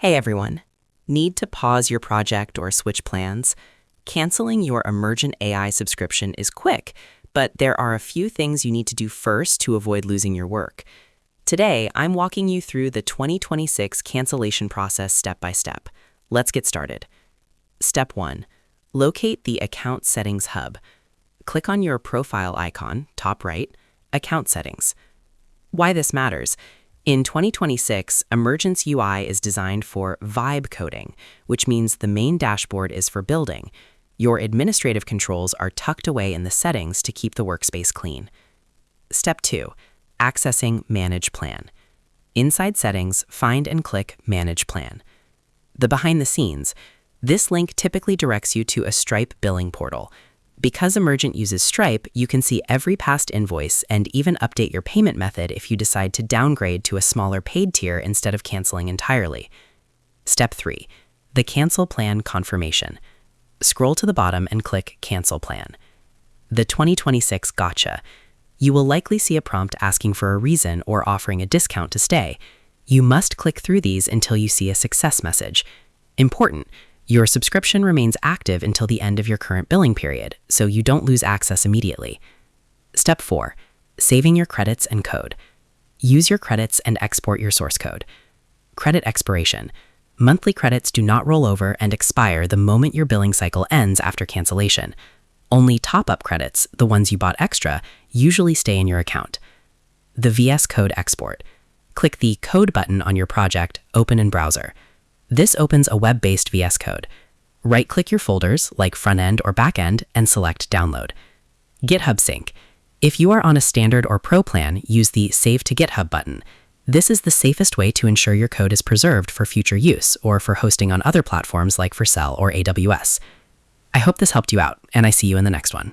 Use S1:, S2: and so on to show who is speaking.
S1: Hey everyone. Need to pause your project or switch plans? Canceling your Emergent AI subscription is quick, but there are a few things you need to do first to avoid losing your work. Today, I'm walking you through the 2026 cancellation process step by step. Let's get started. Step 1. Locate the Account Settings hub. Click on your profile icon, top right, Account Settings. Why this matters? In 2026, Emergent's UI is designed for vibe coding, which means the main dashboard is for building. Your administrative controls are tucked away in the settings to keep the workspace clean. Step 2. Accessing Manage Plan. Inside Settings, find and click Manage Plan. The behind the scenes. This link typically directs you to a Stripe billing portal. Because Emergent uses Stripe, you can see every past invoice and even update your payment method if you decide to downgrade to a smaller paid tier instead of canceling entirely. Step 3. The Cancel Plan Confirmation. Scroll to the bottom and click Cancel Plan. The 2026 Gotcha. You will likely see a prompt asking for a reason or offering a discount to stay. You must click through these until you see a success message. Important. Your subscription remains active until the end of your current billing period, so you don't lose access immediately. Step 4. Saving your credits and code. Use your credits and export your source code. Credit expiration. Monthly credits do not roll over and expire the moment your billing cycle ends after cancellation. Only top-up credits, the ones you bought extra, usually stay in your account. The VS Code export. Click the Code button on your project, open in browser. This opens a web-based VS Code. Right-click your folders, like front-end or back-end, and select Download. GitHub Sync. If you are on a standard or pro plan, use the Save to GitHub button. This is the safest way to ensure your code is preserved for future use or for hosting on other platforms like Vercel or AWS. I hope this helped you out, and I see you in the next one.